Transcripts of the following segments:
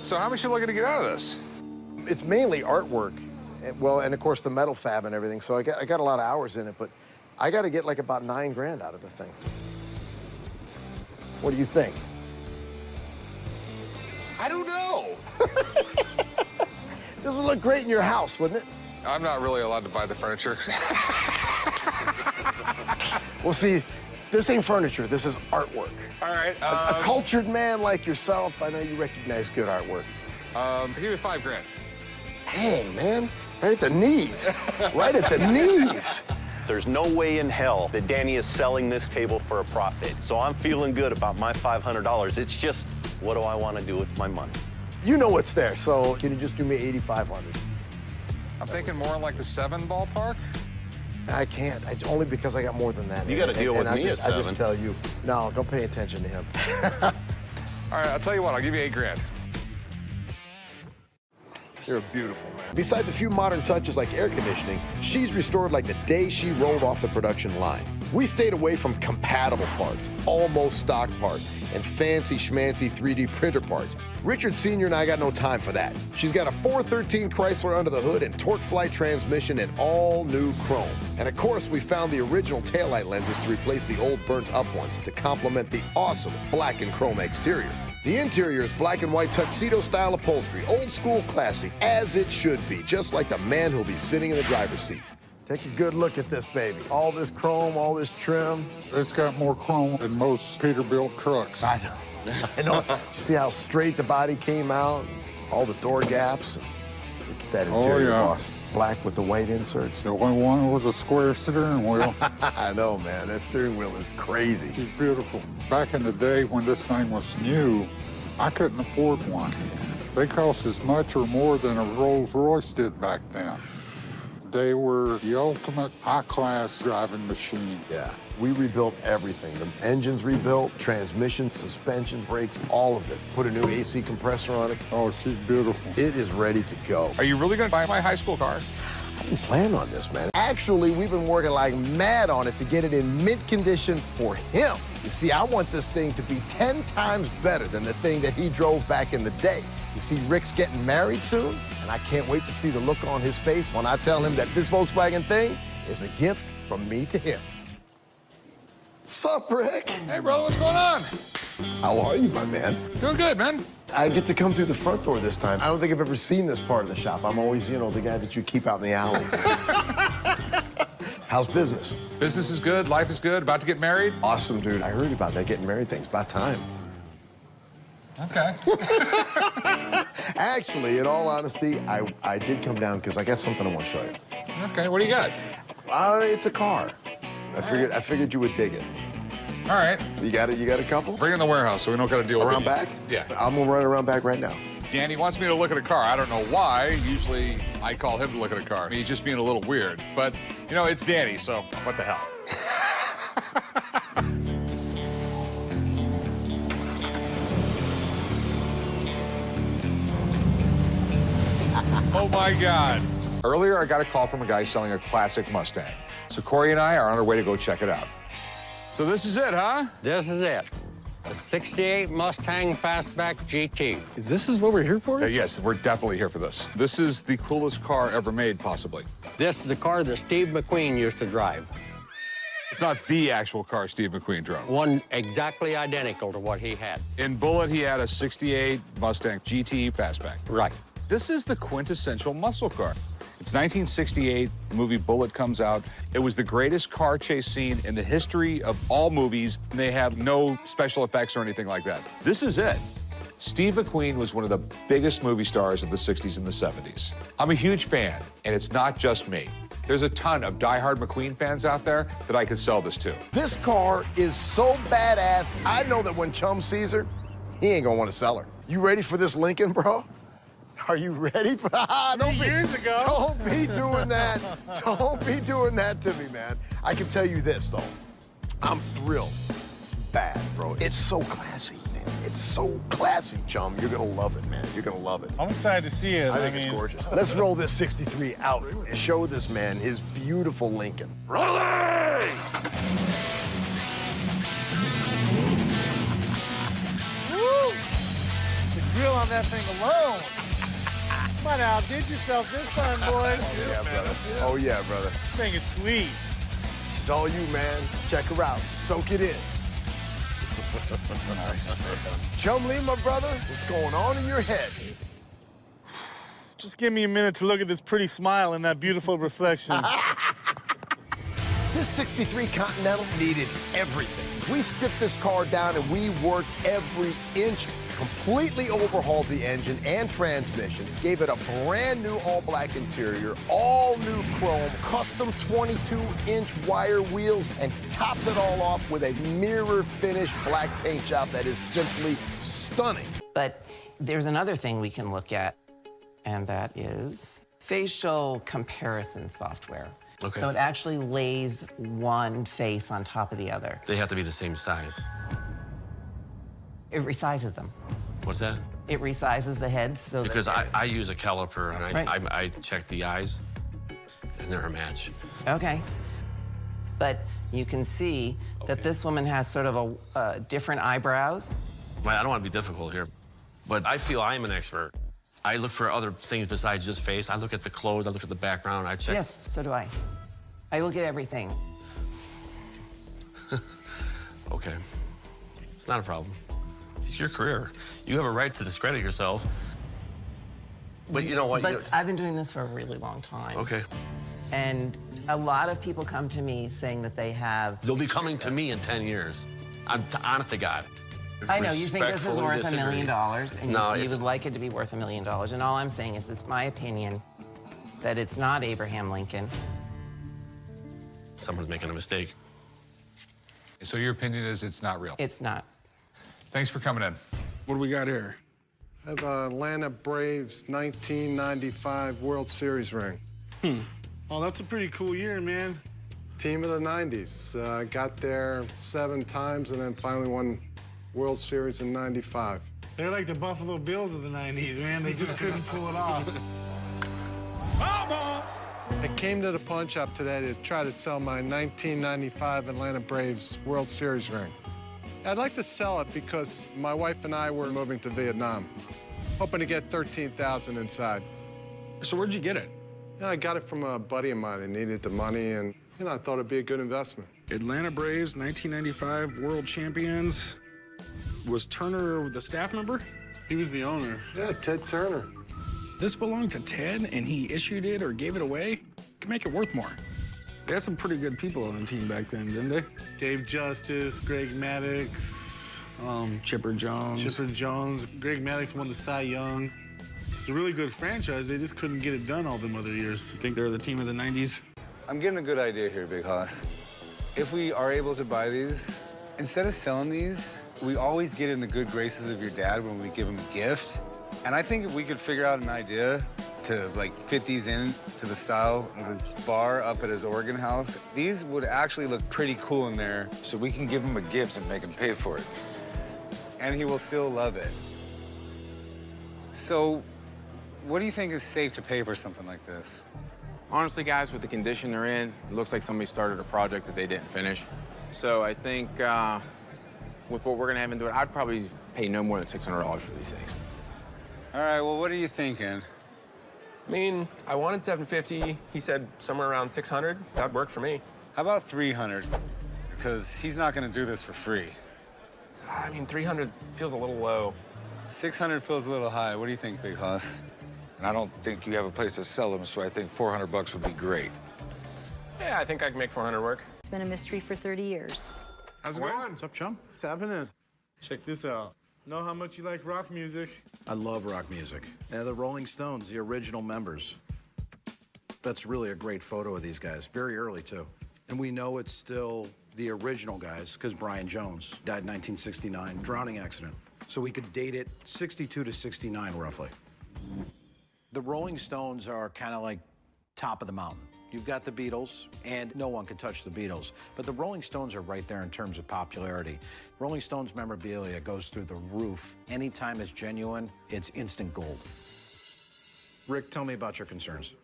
So how much you looking to get out of this? It's mainly artwork, and of course the metal fab and everything. So I got a lot of hours in it, but I got to get like about $9 grand out of the thing. What do you think? I don't know. This would look great in your house, wouldn't it? I'm not really allowed to buy the furniture. Well, see, this ain't furniture. This is artwork. All right. A cultured man like yourself, I know you recognize good artwork. I'll give you $5 grand. Dang, man. Right at the knees. Right at the knees. There's no way in hell that Danny is selling this table for a profit. So I'm feeling good about my $500. It's just, what do I want to do with my money? You know what's there, so can you just do me $8,500? I'm thinking more in like the 7 ballpark. I can't. Only because I got more than that. You got to deal with me at 7. I just tell you, no, don't pay attention to him. All right, I'll tell you what, I'll give you $8 grand. You're beautiful, man. Besides a few modern touches like air conditioning, she's restored like the day she rolled off the production line. We stayed away from compatible parts, almost stock parts, and fancy schmancy 3D printer parts. Richard Sr. and I got no time for that. She's got a 413 Chrysler under the hood and TorqueFlite transmission and all new chrome. And of course, we found the original taillight lenses to replace the old burnt up ones to complement the awesome black and chrome exterior. The interior is black and white tuxedo-style upholstery, old school classy, as it should be, just like the man who'll be sitting in the driver's seat. Take a good look at this baby. All this chrome, all this trim. It's got more chrome than most Peterbilt trucks. I know. I know. You see how straight the body came out? All the door gaps. Look at that interior, boss. Black with the white inserts. The only one with a square steering wheel. I know, man. That steering wheel is crazy. She's beautiful. Back in the day when this thing was new, I couldn't afford one. They cost as much or more than a Rolls Royce did back then. They were the ultimate high-class driving machine. Yeah, we rebuilt everything. The engine's rebuilt, transmission, suspensions, brakes, all of it. Put a new AC compressor on it. Oh, she's beautiful. It is ready to go. Are you really gonna buy my high school car? I didn't plan on this, man. Actually, we've been working like mad on it to get it in mint condition for him. You see, I want this thing to be 10 times better than the thing that he drove back in the day. You see, Rick's getting married soon, and I can't wait to see the look on his face when I tell him that this Volkswagen thing is a gift from me to him. Sup, Rick? Hey, brother, what's going on? How are you, my man? Doing good, man. I get to come through the front door this time. I don't think I've ever seen this part of the shop. I'm always, you know, the guy that you keep out in the alley. How's business? Business is good, life is good, about to get married. Awesome, dude. I heard about that getting married thing. It's about time. Okay. Actually, in all honesty, I did come down because I got something I want to show you. Okay, what do you got? It's a car. I figured you would dig it. All right. You got it? You got a couple? Bring it in the warehouse so we don't got to deal with it. Around back? Yeah. I'm gonna run around back right now. Danny wants me to look at a car. I don't know why. Usually I call him to look at a car. He's just being a little weird. But, you know, it's Danny, so what the hell? Oh, my God. Earlier, I got a call from a guy selling a classic Mustang. So Corey and I are on our way to go check it out. So this is it, huh? This is it. A 68 Mustang Fastback GT. This is what we're here for? Yes, we're definitely here for this. This is the coolest car ever made, possibly. This is the car that Steve McQueen used to drive. It's not the actual car Steve McQueen drove. One exactly identical to what he had. In Bullitt, he had a 68 Mustang GT Fastback. Right. This is the quintessential muscle car. It's 1968, the movie Bullitt comes out. It was the greatest car chase scene in the history of all movies, and they had no special effects or anything like that. This is it. Steve McQueen was one of the biggest movie stars of the 60s and the 70s. I'm a huge fan, and it's not just me. There's a ton of diehard McQueen fans out there that I could sell this to. This car is so badass, I know that when Chum sees her, he ain't gonna want to sell her. You ready for this Lincoln, bro? Are you ready for Years ago. Don't be doing that. Don't be doing that to me, man. I can tell you this, though. I'm thrilled. It's bad, bro. It's so classy, man. It's so classy, Chum. You're gonna love it, man. You're gonna love it. I'm excited to see it. I think it's gorgeous. Let's roll this 63 out and show this man his beautiful Lincoln. Rolling! grill on that thing alone. Might have outdid yourself this time, boys. Oh, yeah, brother. Oh, yeah, brother. This thing is sweet. It's all you, man. Check her out. Soak it in. Nice, man. Chumlee, my brother, what's going on in your head? Just give me a minute to look at this pretty smile and that beautiful reflection. This 63 Continental needed everything. We stripped this car down and we worked every inch, completely overhauled the engine and transmission, gave it a brand new all-black interior, all new chrome, custom 22-inch wire wheels, and topped it all off with a mirror finish black paint job that is simply stunning. But there's another thing we can look at, and that is facial comparison software. Okay. So it actually lays one face on top of the other. They have to be the same size. It resizes them. What's that? It resizes the heads so Because that I use a caliper and Right. I check the eyes, and they're a match. Okay. But you can see that this woman has sort of a different eyebrows. I don't want to be difficult here, but I feel I'm an expert. I look for other things besides just face. I look at the clothes, I look at the background, I check. Yes, so do I. I look at everything. Okay. It's not a problem. It's your career. You have a right to discredit yourself. But you know what? But I've been doing this for a really long time. Okay. And a lot of people come to me saying that they have... They'll be coming to me in 10 years. I'm honest to God. I know, you think this is Respectfully worth $1 disagree. million, and No, you it's- would like it to be worth $1 million. And all I'm saying is, it's my opinion that it's not Abraham Lincoln. Someone's making a mistake. So your opinion is it's not real? It's not. Thanks for coming in. What do we got here? I have a Atlanta Braves 1995 World Series ring. Oh, that's a pretty cool year, man. Team of the 90s. Got there 7 times and then finally won World Series in 95. They're like the Buffalo Bills of the 90s, man. They just couldn't pull it off. I came to the pawn shop today to try to sell my 1995 Atlanta Braves World Series ring. I'd like to sell it because my wife and I were moving to Vietnam, hoping to get $13,000 inside. So where'd you get it? I got it from a buddy of mine who needed the money, and I thought it'd be a good investment. Atlanta Braves, 1995 World Champions. Was Turner the staff member? He was the owner. Yeah, Ted Turner. This belonged to Ted, and he issued it or gave it away? Could make it worth more. They had some pretty good people on the team back then, didn't they? Dave Justice, Greg Maddux, Chipper Jones. Chipper Jones. Greg Maddux won the Cy Young. It's a really good franchise. They just couldn't get it done all them other years. Think they're the team of the 90s? I'm getting a good idea here, Big Hoss. If we are able to buy these, instead of selling these, we always get in the good graces of your dad when we give him a gift. And I think if we could figure out an idea to like fit these in to the style of his bar up at his organ house, these would actually look pretty cool in there. So we can give him a gift and make him pay for it. And he will still love it. So what do you think is safe to pay for something like this? Honestly, guys, with the condition they're in, it looks like somebody started a project that they didn't finish. So I think with what we're gonna have into it, I'd probably pay no more than $600 for these things. All right, well, what are you thinking? I mean, I wanted 750. He said somewhere around 600. That'd work for me. How about 300? Because he's not gonna do this for free. I mean, 300 feels a little low. 600 feels a little high. What do you think, Big Hoss? And I don't think you have a place to sell them, so I think $400 would be great. Yeah, I think I can make 400 work. It's been a mystery for 30 years. How's it going? What's up, chum? What's happening? Check this out. Know how much you like rock music? I love rock music. Yeah, the Rolling Stones, the original members. That's really a great photo of these guys. Very early, too. And we know it's still the original guys because Brian Jones died in 1969, drowning accident. So we could date it 62 to 69, roughly. The Rolling Stones are kind of like top of the mountain. You've got the Beatles, and no one can touch the Beatles. But the Rolling Stones are right there in terms of popularity. Rolling Stones memorabilia goes through the roof. Anytime it's genuine, it's instant gold. Rick, tell me about your concerns.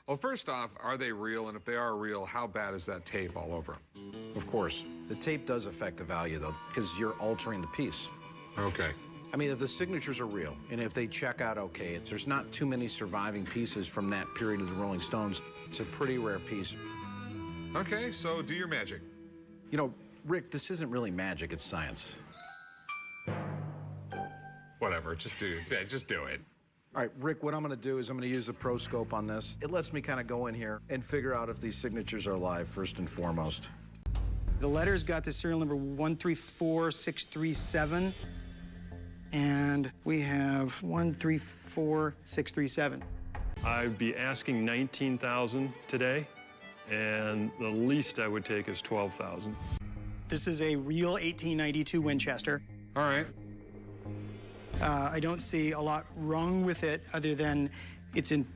Well, first off, are they real? And if they are real, how bad is that tape all over? Of course. The tape does affect the value, though, because you're altering the piece. Okay. I mean, if the signatures are real, and if they check out okay, there's not too many surviving pieces from that period of the Rolling Stones. It's a pretty rare piece. Okay, so do your magic. You know, Rick, this isn't really magic, it's science. Whatever, just do it. All right, Rick, what I'm gonna do is I'm gonna use the Pro Scope on this. It lets me kind of go in here and figure out if these signatures are live, first and foremost. The letter's got the serial number 134637, and we have 134637. I'd be asking 19,000 today, and the least I would take is 12,000. This is a real 1892 Winchester. All right. I don't see a lot wrong with it other than it's in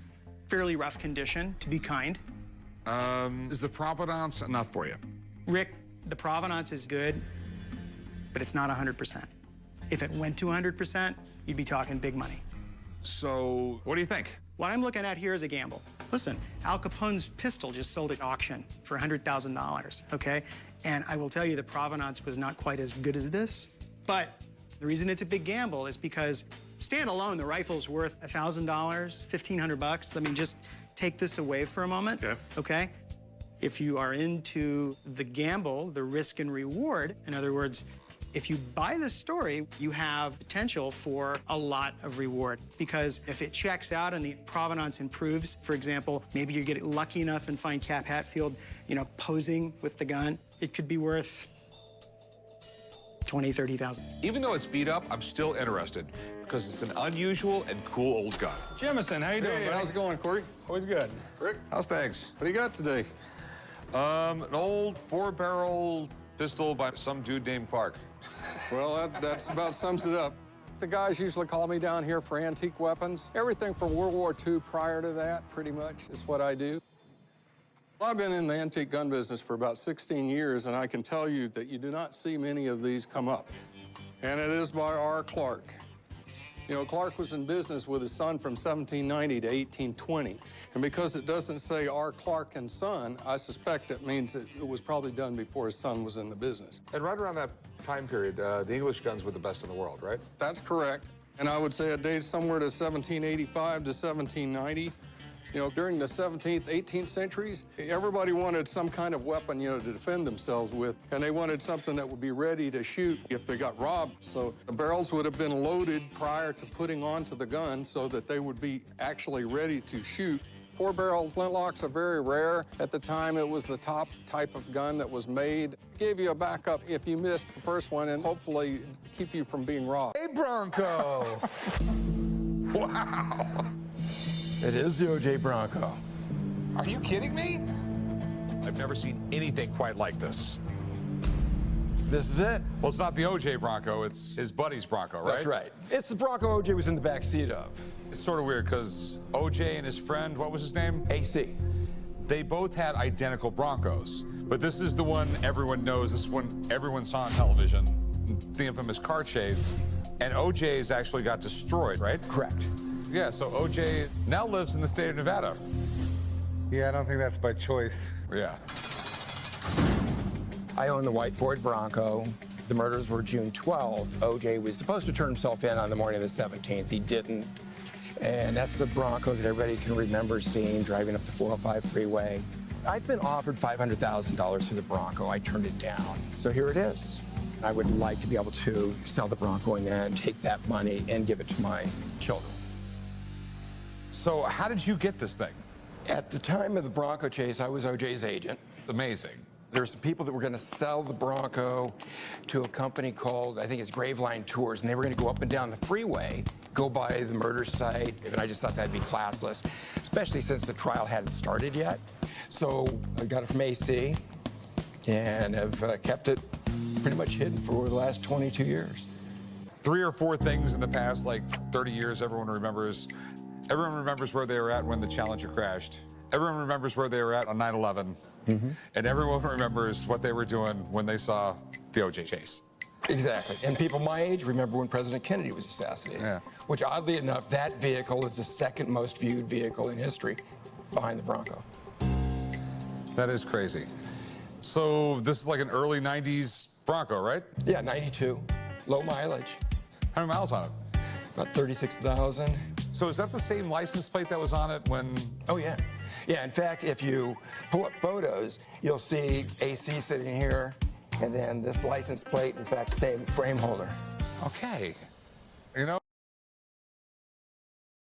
fairly rough condition, to be kind. Is the provenance enough for you? Rick, the provenance is good, but it's not 100%. If it went to 100%, you'd be talking big money. So, what do you think? What I'm looking at here is a gamble. Listen, Al Capone's pistol just sold at auction for $100,000, okay? And I will tell you the provenance was not quite as good as this, but the reason it's a big gamble is because standalone, the rifle's worth $1,000, $1,500. Let me just take this away for a moment, okay? If you are into the gamble, the risk and reward, in other words, if you buy this story, you have potential for a lot of reward, because if it checks out and the provenance improves, for example, maybe you get lucky enough and find Cap Hatfield, you know, posing with the gun, it could be worth 20, 30,000. Even though it's beat up, I'm still interested because it's an unusual and cool old gun. Jemison, how you doing, buddy? How's it going, Corey? Always good. Rick? How's things? What do you got today? An old 4-barrel pistol by some dude named Clark. Well, that's about sums it up. The guys usually call me down here for antique weapons. Everything from World War II prior to that, pretty much, is what I do. I've been in the antique gun business for about 16 years, and I can tell you that you do not see many of these come up. And it is by R. Clark. You know, Clark was in business with his son from 1790 to 1820. And because it doesn't say R. Clark and Son, I suspect it means it was probably done before his son was in the business. And right around that time period, the English guns were the best in the world, right? That's correct. And I would say it dates somewhere to 1785 to 1790. You know, during the 17th, 18th centuries, everybody wanted some kind of weapon, you know, to defend themselves with, and they wanted something that would be ready to shoot if they got robbed. So the barrels would have been loaded prior to putting onto the gun so that they would be actually ready to shoot. 4-barrel flintlocks are very rare. At the time, it was the top type of gun that was made. Gave you a backup if you missed the first one and hopefully keep you from being robbed. Hey, Bronco! Wow! It is the O.J. Bronco. Are you kidding me? I've never seen anything quite like this. This is it. Well, it's not the O.J. Bronco, it's his buddy's Bronco, right? That's right. It's the Bronco O.J. was in the back seat of. It's sort of weird because O.J. and his friend, what was his name? AC. They both had identical Broncos, but this is the one everyone knows. This is one everyone saw on television, the infamous car chase. And O.J.'s actually got destroyed, right? Correct. Yeah, so O.J. now lives in the state of Nevada. Yeah, I don't think that's by choice. Yeah. I own the white Ford Bronco. The murders were June 12th. O.J. was supposed to turn himself in on the morning of the 17th. He didn't. And that's the Bronco that everybody can remember seeing driving up the 405 freeway. I've been offered $500,000 for the Bronco. I turned it down. So here it is. I would like to be able to sell the Bronco and then take that money and give it to my children. So how did you get this thing? At the time of the Bronco chase, I was O.J.'s agent. Amazing. There's some people that were going to sell the Bronco to a company called, I think it's Graveline Tours, and they were going to go up and down the freeway, go by the murder site, and I just thought that'd be classless, especially since the trial hadn't started yet. So I got it from AC, and have kept it pretty much hidden for the last 22 years. 3 or 4 things in the past, like 30 years, everyone remembers. Everyone remembers where they were at when the Challenger crashed. Everyone remembers where they were at on 9/11. And everyone remembers what they were doing when they saw the O.J. chase. Exactly. And people my age remember when President Kennedy was assassinated, which oddly enough, that vehicle is the second most viewed vehicle in history behind the Bronco. That is crazy. So this is like an early 90s Bronco, right? Yeah, 92. Low mileage. How many miles on it? About 36,000. So is that the same license plate that was on it when? Oh, yeah. Yeah, in fact, if you pull up photos, you'll see AC sitting here, and then this license plate, in fact, same frame holder. Okay.